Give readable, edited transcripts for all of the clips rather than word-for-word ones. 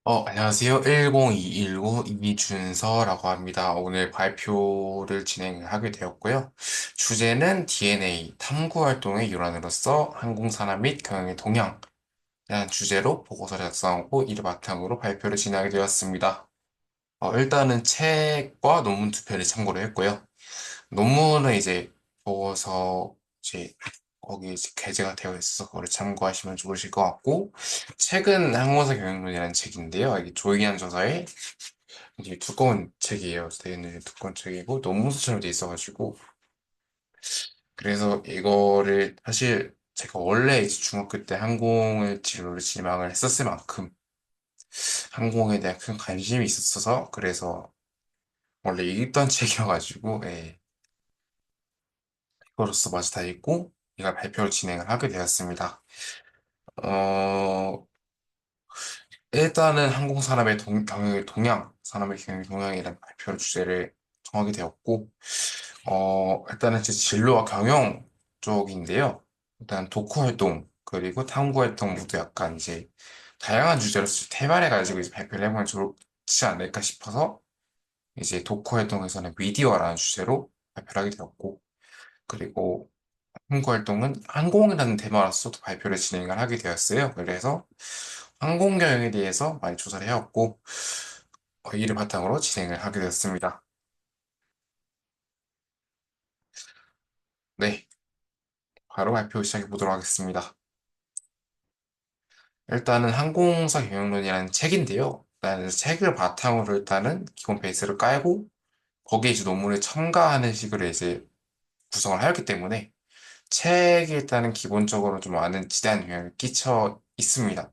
안녕하세요. 1021고 이준서라고 합니다. 오늘 발표를 진행하게 되었고요. 주제는 DNA, 탐구 활동의 일환으로서 항공산업 및 경영의 동향이라는 주제로 보고서를 작성하고 이를 바탕으로 발표를 진행하게 되었습니다. 일단은 책과 논문 두 편을 참고를 했고요. 논문은 이제 보고서 이제 거기 이제 게재가 되어 있어서 그거를 참고하시면 좋으실 것 같고 책은 항공사 경영론이라는 책인데요. 이게 조이안 저자의 이게 두꺼운 책이에요. 되게 두꺼운 책이고 논문서처럼 돼 있어가지고 그래서 이거를 사실 제가 원래 이제 중학교 때 항공을 진로를 지망을 했었을 만큼 항공에 대한 큰 관심이 있었어서 그래서 원래 읽던 책이어가지고 예, 이거로서 마저 다 읽고 이걸 발표를 진행을 하게 되었습니다. 어, 일단은 항공산업의 경영의 동향, 산업의 경영의 동향이라는 발표 주제를 정하게 되었고, 일단은 제 진로와 경영 쪽인데요. 일단 독후 활동, 그리고 탐구 활동 모두 약간 이제 다양한 주제로 태반해가지고 이제 발표를 해보면 좋지 않을까 싶어서 이제 독후 활동에서는 미디어라는 주제로 발표를 하게 되었고, 그리고 탐구 활동은 항공이라는 테마로서 또 발표를 진행을 하게 되었어요. 그래서 항공 경영에 대해서 많이 조사를 해왔고, 이를 바탕으로 진행을 하게 되었습니다. 네, 바로 발표 시작해 보도록 하겠습니다. 일단은 항공사 경영론이라는 책인데요. 일단 책을 바탕으로 일단은 기본 베이스를 깔고, 거기에 이제 논문을 첨가하는 식으로 이제 구성을 하였기 때문에, 책이 일단은 기본적으로 좀 많은 지대한 영향을 끼쳐 있습니다.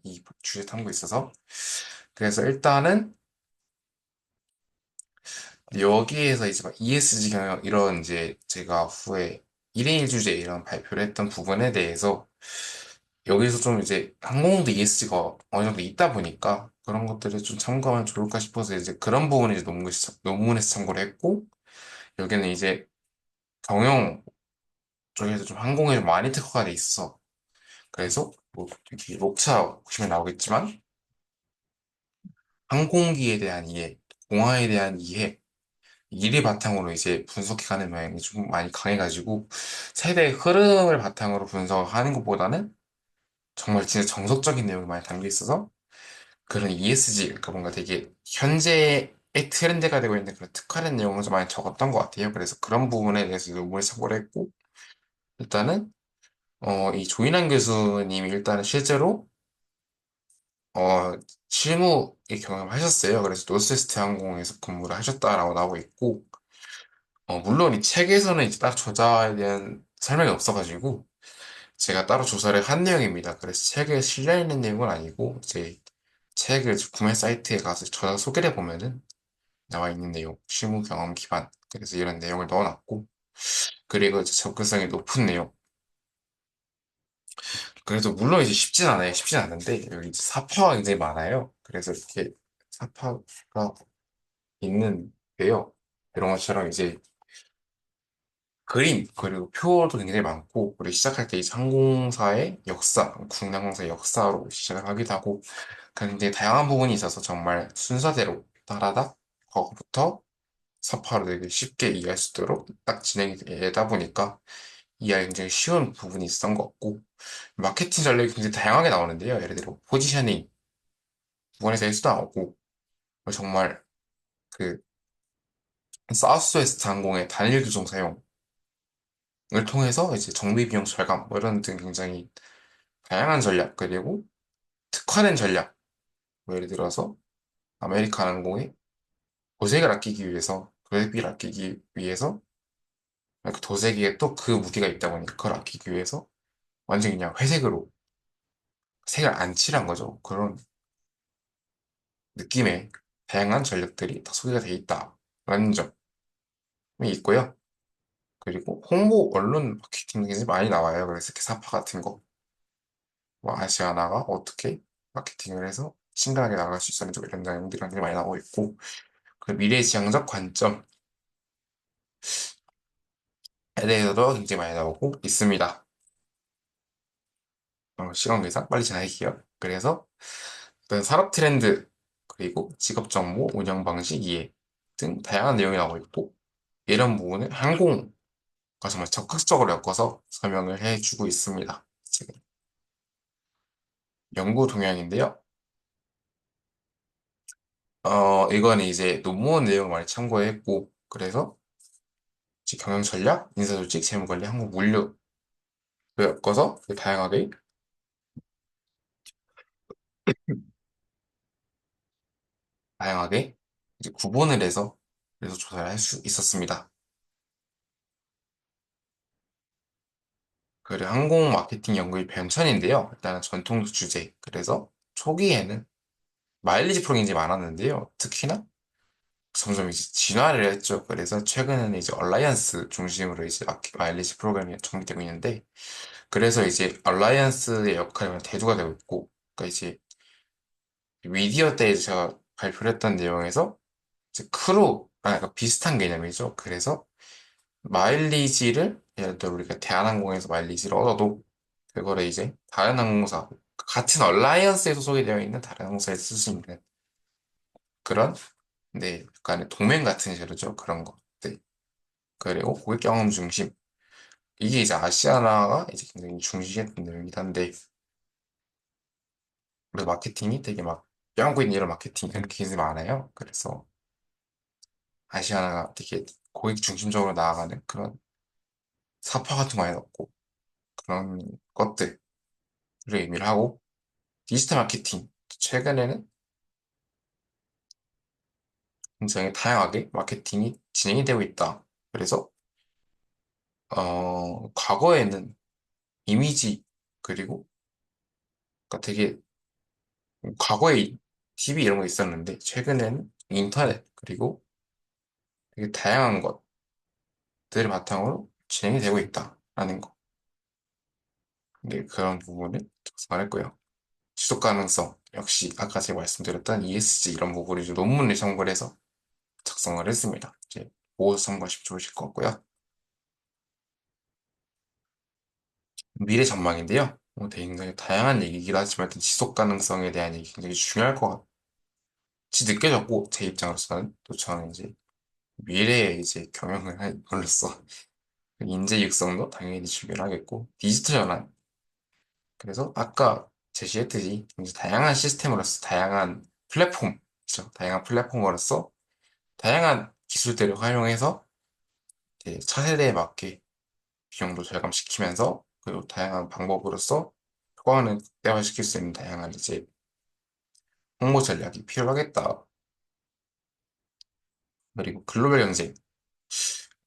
이 주제 탐구에 있어서. 그래서 일단은 여기에서 이제 막 ESG 경영 이런 이제 제가 후에 1인 1주제 이런 발표를 했던 부분에 대해서 여기서 좀 이제 항공도 ESG가 어느 정도 있다 보니까 그런 것들을 좀 참고하면 좋을까 싶어서 이제 그런 부분을 이제 논문에서 참고를 했고 여기는 이제 경영 쪽에서 좀 항공에 좀 많이 특화가 돼 있어. 그래서 뭐 여기 목차 보시면 나오겠지만 항공기에 대한 이해, 공항에 대한 이해 이를 바탕으로 이제 분석해가는 모양이 좀 많이 강해가지고 세대의 흐름을 바탕으로 분석하는 것보다는 정말 진짜 정석적인 내용이 많이 담겨 있어서 그런 ESG, 그러니까 뭔가 되게 현재의 트렌드가 되고 있는 그런 특화된 내용을 좀 많이 적었던 것 같아요. 그래서 그런 부분에 대해서 논문을 참고를 했고 일단은 이 조인환 교수님이 일단은 실제로 어, 실무의 경험을 하셨어요. 그래서 노스웨스트 항공에서 근무를 하셨다라고 나오고 있고 물론 이 책에서는 이제 따로 저자에 대한 설명이 없어가지고 제가 따로 조사를 한 내용입니다. 그래서 책에 실려 있는 내용은 아니고 이제 책을 구매 사이트에 가서 저자 소개를 보면은 나와 있는 내용, 실무 경험 기반. 그래서 이런 내용을 넣어놨고 그리고 이제 접근성이 높은 내용. 그래서 물론 이제 쉽진 않아요. 쉽진 않은데 여기 이제 사파가 굉장히 많아요. 그래서 이렇게 사파가 있는데요. 이런 것처럼 이제 그림, 그리고 표도 굉장히 많고, 그리고 시작할 때 이 항공사의 역사, 국내 항공사의 역사로 시작을 하기도 하고, 굉장히 다양한 부분이 있어서 정말 순서대로 따라다 거부터 서파로 되게 쉽게 이해할 수 있도록 딱 진행이 되다 보니까 이해하기 굉장히 쉬운 부분이 있었던 것 같고, 마케팅 전략이 굉장히 다양하게 나오는데요. 예를 들어, 포지셔닝 부분에서 일수도 나오고, 정말 그, 사우스웨스트 항공의 단일 규정 사용을 통해서 이제 정비 비용 절감, 뭐 이런 등 굉장히 다양한 전략, 그리고 특화된 전략. 뭐 예를 들어서 아메리칸 항공이 도색을 아끼기 위해서, 도색비를 아끼기 위해서, 그 도색에 또 그 무게가 있다 보니까 그걸 아끼기 위해서 완전 그냥 회색으로 색을 안 칠한 거죠. 그런 느낌의 다양한 전략들이 다 소개가 돼 있다라는 점이 있고요. 그리고 홍보, 언론 마케팅 굉장히 많이 나와요. 그래서 이렇게 사파 같은 거, 뭐 아시아나가 어떻게 마케팅을 해서 친근하게 나갈 수 있었는지 뭐 이런 내용들이 굉장히 많이 나오고 있고, 그 미래지향적 관점에 대해서도 굉장히 많이 나오고 있습니다. 시간 관계상 빨리 진행할게요. 그래서 어떤 산업 트렌드, 그리고 직업 정보, 운영 방식 이해 등 다양한 내용이 나오고 있고, 이런 부분을 항공과 정말 적극적으로 엮어서 설명을 해주고 있습니다. 지금 연구 동향인데요. 이건 이제 논문 내용을 많이 참고했고, 그래서 경영 전략, 인사 조직, 재무 관리, 항공 물류 엮어서 다양하게 이제 구분을 해서 그래서 조사를 할 수 있었습니다. 그리고 항공 마케팅 연구의 변천인데요. 일단은 전통 주제. 그래서 초기에는 마일리지 프로그램이 많았는데요. 특히나 점점 이제 진화를 했죠. 그래서 최근에는 이제 얼라이언스 중심으로 이제 마일리지 프로그램이 정립되고 있는데, 그래서 이제 얼라이언스의 역할이 대두가 되고 있고, 그러니까 이제 미디어 때 제가 발표를 했던 내용에서 이제 그러니까 비슷한 개념이죠. 그래서 마일리지를 예를 들어 우리가 대한항공에서 마일리지를 얻어도 그거를 이제 다른 항공사 같은 얼라이언스에 소속이 되어 있는 다른 항공사에 쓸 수 있는 그런 네 약간의 동맹 같은 제도죠. 그런 거. 네. 그리고 고객 경험 중심. 이게 이제 아시아나가 이제 굉장히 중시했던 내용이긴 한데, 그래서 마케팅이 되게 막 뼈고 있는 이런 마케팅 이런 게 많아요. 그래서 아시아나가 되게 고객 중심적으로 나아가는 그런 사파 같은 거 많이 넣고 그런 것들을 의미를 하고, 디지털 마케팅. 최근에는 굉장히 다양하게 마케팅이 진행이 되고 있다. 그래서, 과거에는 이미지, 그리고, 그러니까 되게, 과거에 TV 이런 거 있었는데, 최근에는 인터넷, 그리고 되게 다양한 것들을 바탕으로 진행이 되고 있다라는 거. 근데 그런 부분을 말했고요. 지속 가능성, 역시 아까 제가 말씀드렸던 ESG 이런 부분을 이제 논문을 참고를 해서 작성을 했습니다. 이제 보고 참고하시면 좋으실 것 같고요. 미래 전망인데요. 되게 굉장히 다양한 얘기이긴 하지만 일단 지속 가능성에 대한 얘기 굉장히 중요할 것 같이 느껴졌고, 제 입장으로서는 또 저는 이제 미래에 이제 경영을 할 걸로서 인재 육성도 당연히 준비를 하겠고, 디지털 전환. 그래서 아까 제시했듯이 이제 다양한 시스템으로서 다양한 플랫폼, 그죠? 다양한 플랫폼으로서 다양한 기술들을 활용해서 이제 차세대에 맞게 비용도 절감시키면서, 그리고 다양한 방법으로서 효과를 극대화시킬 수 있는 다양한 이제 홍보 전략이 필요하겠다. 그리고 글로벌 경쟁.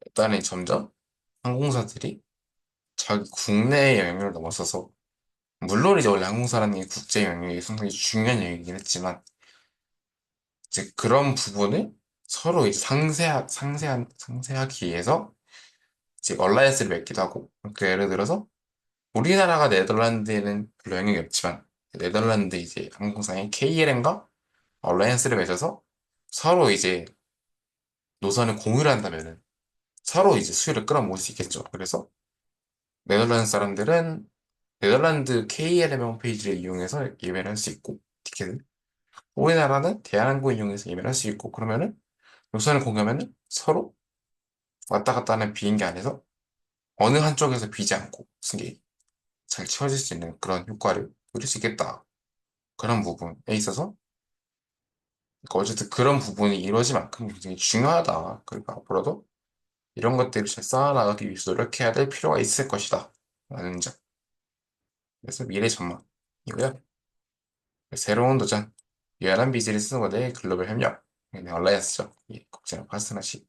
일단은 점점 항공사들이 자기 국내의 영역을 넘어서서, 물론 이제 원래 항공사라는 게 국제 영역이 상당히 중요한 영역이긴 했지만, 이제 그런 부분을 서로 이제 상세하기 위해서 이제 얼라이언스를 맺기도 하고, 그러니까 예를 들어서 우리나라가 네덜란드에는 별로 영향이 없지만, 네덜란드 이제 항공사인 KLM과 얼라이언스를 맺어서 서로 이제 노선을 공유를 한다면은 서로 이제 수요를 끌어모을 수 있겠죠. 그래서 네덜란드 사람들은 네덜란드 KLM 홈페이지를 이용해서 예매를 할 수 있고, 티켓을. 우리나라는 대한항공 이용해서 예매를 할 수 있고, 그러면은 노선을 공유하면은 서로 왔다 갔다 하는 비행기 안에서 어느 한쪽에서 비지 않고 승객이 잘 채워질 수 있는 그런 효과를 누릴 수 있겠다. 그런 부분에 있어서, 그러니까 어쨌든 그런 부분이 이루어지만큼 굉장히 중요하다. 그리고 앞으로도 이런 것들을 잘 쌓아나가기 위해서 노력해야 될 필요가 있을 것이다. 라는 점. 그래서 미래 전망이고요. 새로운 도전, 유연한 비즈니스 모델 글로벌 협력, 얼라이언스죠. 예, 국제랑 파트너십.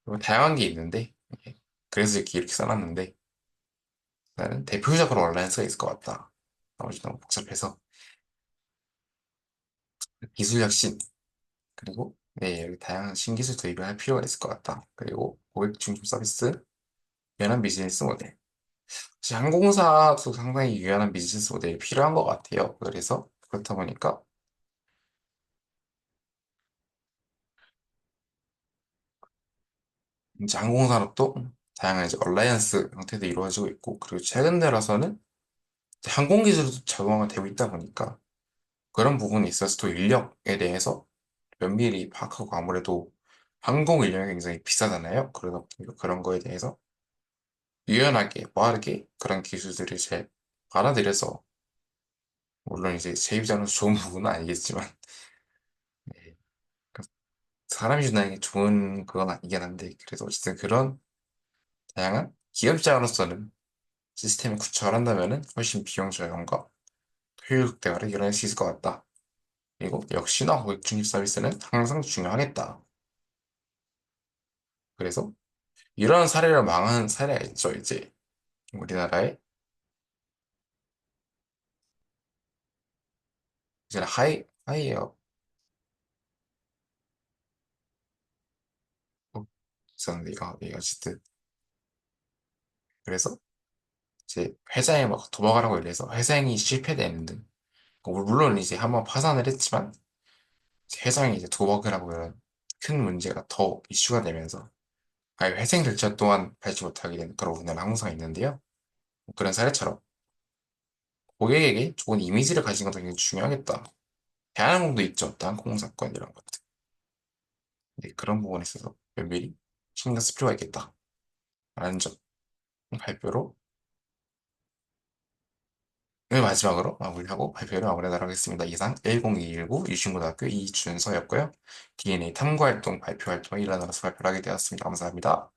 그리고 다양한 게 있는데, 예, 그래서 이렇게 써놨는데, 나는 대표적으로 얼라이언스가 있을 것 같다. 나머지 너무 복잡해서. 기술 혁신, 그리고 네, 여기 다양한 신기술 도입을 할 필요가 있을 것 같다. 그리고 고객 중심 서비스, 유연한 비즈니스 모델. 사실 항공사도 상당히 유연한 비즈니스 모델이 필요한 것 같아요. 그래서 그렇다 보니까 이제 항공산업도 다양한 이제 얼라이언스 형태도 이루어지고 있고, 그리고 최근 들어서는 이제 항공기술도 적용화되고 있다 보니까 그런 부분에 있어서 또 인력에 대해서 면밀히 파악하고 아무래도 항공 인력이 굉장히 비싸잖아요. 그러다 보니까 그런 거에 대해서 유연하게, 빠르게 그런 기술들을 잘 받아들여서 물론 이제 제 입장에서 좋은 부분은 아니겠지만 네, 그 사람이 준다는 게 좋은 그건 아니긴 한데 그래도 어쨌든 그런 다양한 기업 입장으로서는 시스템을 구축을 한다면은 훨씬 비용 절감과 효율 극대화를 이뤄낼 수 있을 것 같다. 그리고 역시나 고객 중립 서비스는 항상 중요하겠다. 그래서 이런 사례를 망한 사례가 있죠. 이제 우리나라에 이제 하이에어 있었는데 이거 어쨌든 그래서 이제 회사에 막 도박을 하고 이래서 회생이 실패되는 등 물론 이제 한번 파산을 했지만 회장이 이제 도박을 하고 이런 큰 문제가 더 이슈가 되면서 아예 회생 절차 또한 밟지 못하게 되는 그런 문제는 항상 있는데요. 그런 사례처럼 고객에게 좋은 이미지를 가진 것도 굉장히 중요하겠다. 대한항공도 있죠. 또 항공 사건 이런 것들. 근데 그런 부분에 있어서 면밀히 신경 쓸 필요가 있겠다. 라는 점 발표로 마지막으로 마무리하고 발표를 마무리하도록 하겠습니다. 이상 1021구 유신고등학교 이준서였고요. DNA 탐구활동 발표 활동을 일환으로서 발표를 하게 되었습니다. 감사합니다.